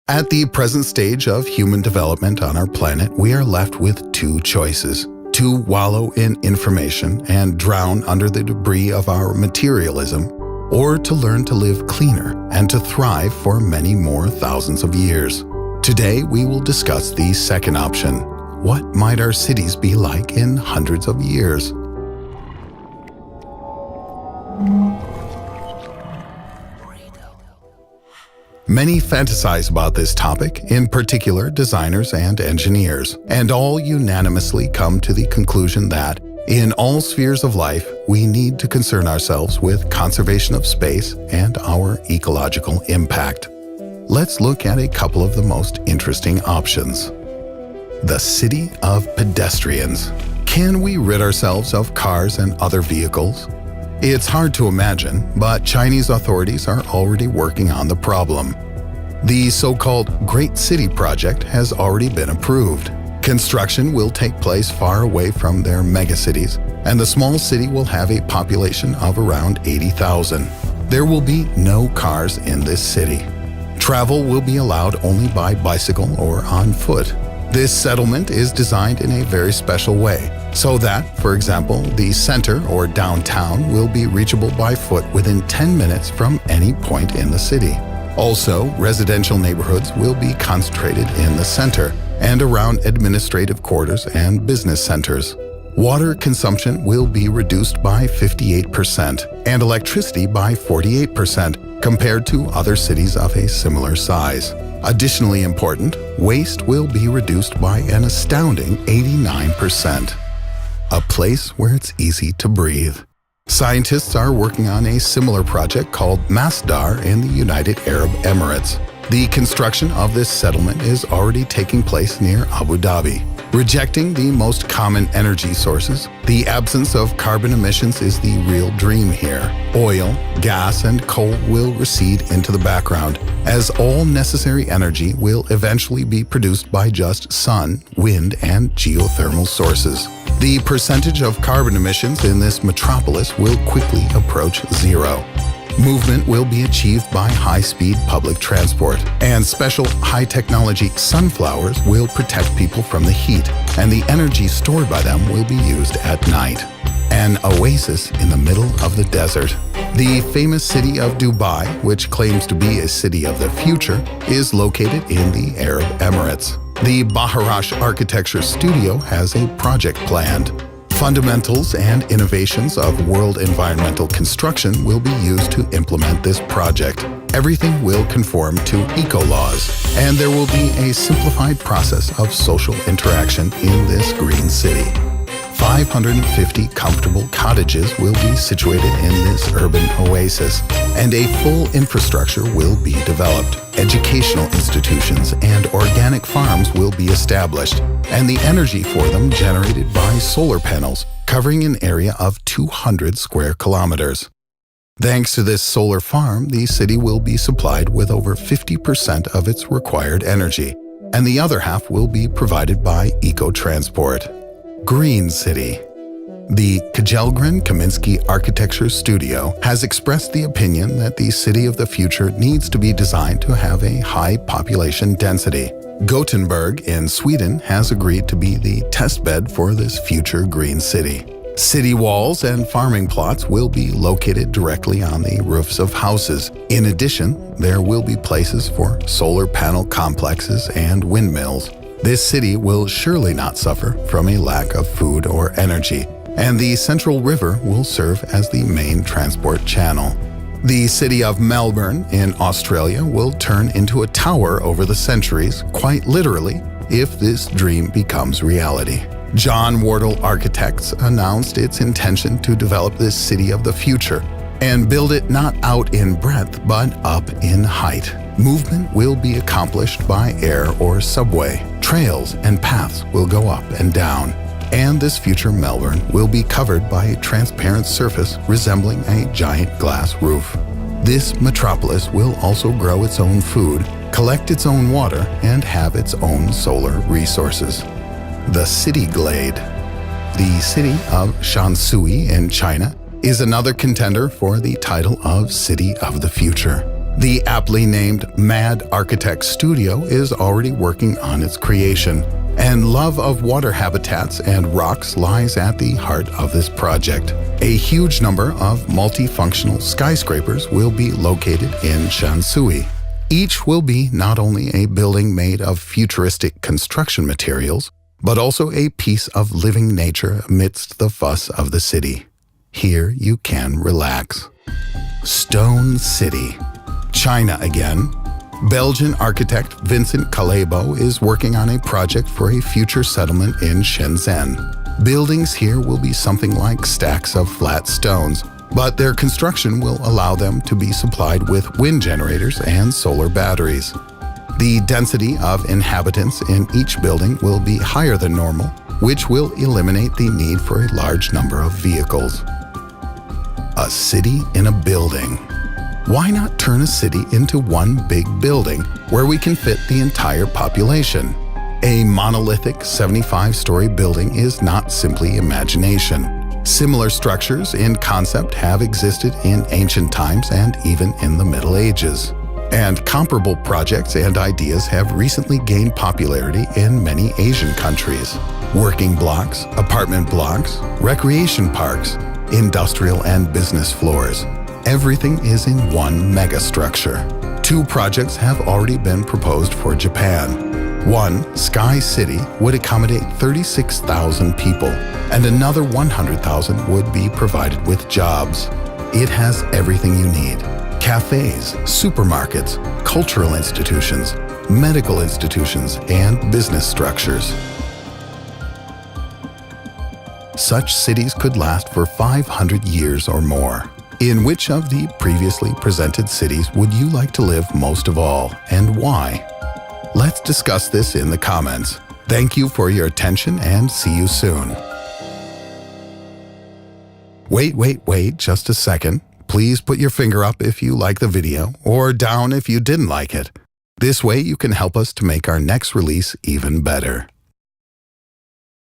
At the present stage of human development on our planet, we are left with two choices: to wallow in information and drown under the debris of our materialism, or to learn to live cleaner and to thrive for many more thousands of years. Today, we will discuss the second option. What might our cities be like in hundreds of years? Many fantasize about this topic, in particular designers and engineers, and all unanimously come to the conclusion that, in all spheres of life, we need to concern ourselves with conservation of space and our ecological impact. Let's look at a couple of the most interesting options. The city of pedestrians. Can we rid ourselves of cars and other vehicles? It's hard to imagine, but Chinese authorities are already working on the problem. The so-called Great City Project has already been approved. Construction will take place far away from their megacities, and the small city will have a population of around 80,000. There will be no cars in this city. Travel will be allowed only by bicycle or on foot. This settlement is designed in a very special way, so that, for example, the center or downtown will be reachable by foot within 10 minutes from any point in the city. Also, residential neighborhoods will be concentrated in the center and around administrative quarters and business centers. Water consumption will be reduced by 58% and electricity by 48% compared to other cities of a similar size. Additionally important, waste will be reduced by an astounding 89%. A place where it's easy to breathe. Scientists are working on a similar project called Masdar in the United Arab Emirates. The construction of this settlement is already taking place near Abu Dhabi. Rejecting the most common energy sources, the absence of carbon emissions is the real dream here. Oil, gas, and coal will recede into the background, as all necessary energy will eventually be produced by just sun, wind, and geothermal sources. The percentage of carbon emissions in this metropolis will quickly approach zero. Movement will be achieved by high-speed public transport, and special high-technology sunflowers will protect people from the heat, and the energy stored by them will be used at night. An oasis in the middle of the desert. The famous city of Dubai, which claims to be a city of the future, is located in the Arab Emirates. The Baharash Architecture Studio has a project planned. Fundamentals and innovations of world environmental construction will be used to implement this project. Everything will conform to eco-laws, and there will be a simplified process of social interaction in this green city. 550 comfortable cottages will be situated in this urban oasis, and a full infrastructure will be developed. Educational institutions and organic farms will be established, and the energy for them generated by solar panels, covering an area of 200 square kilometers. Thanks to this solar farm, the city will be supplied with over 50% of its required energy, and the other half will be provided by eco-transport. Green City. The Kjelgren Kaminsky Architecture Studio has expressed the opinion that the city of the future needs to be designed to have a high population density. Gothenburg in Sweden has agreed to be the testbed for this future green city. City walls and farming plots will be located directly on the roofs of houses. In addition, there will be places for solar panel complexes and windmills. This city will surely not suffer from a lack of food or energy, and the Central River will serve as the main transport channel. The city of Melbourne in Australia will turn into a tower over the centuries, quite literally, if this dream becomes reality. John Wardle Architects announced its intention to develop this city of the future and build it not out in breadth but up in height. Movement will be accomplished by air or subway. Trails and paths will go up and down. And this future Melbourne will be covered by a transparent surface resembling a giant glass roof. This metropolis will also grow its own food, collect its own water, and have its own solar resources. The City Glade. The city of Shanshui in China is another contender for the title of City of the Future. The aptly named Mad Architect Studio is already working on its creation, and love of water habitats and rocks lies at the heart of this project. A huge number of multifunctional skyscrapers will be located in Shansui. Each will be not only a building made of futuristic construction materials, but also a piece of living nature amidst the fuss of the city. Here you can relax. Stone City. China again. Belgian architect Vincent Calebo is working on a project for a future settlement in Shenzhen. Buildings here will be something like stacks of flat stones, but their construction will allow them to be supplied with wind generators and solar batteries. The density of inhabitants in each building will be higher than normal, which will eliminate the need for a large number of vehicles. A city in a building. Why not turn a city into one big building where we can fit the entire population? A monolithic 75-story building is not simply imagination. Similar structures in concept have existed in ancient times and even in the Middle Ages. And comparable projects and ideas have recently gained popularity in many Asian countries. Working blocks, apartment blocks, recreation parks, industrial and business floors. Everything is in one megastructure. 2 projects have already been proposed for Japan. One, Sky City, would accommodate 36,000 people, and another 100,000 would be provided with jobs. It has everything you need. Cafes, supermarkets, cultural institutions, medical institutions, and business structures. Such cities could last for 500 years or more. In which of the previously presented cities would you like to live most of all, and why? Let's discuss this in the comments. Thank you for your attention and see you soon. Wait just a second. Please put your finger up if you like the video, or down if you didn't like it. This way you can help us to make our next release even better.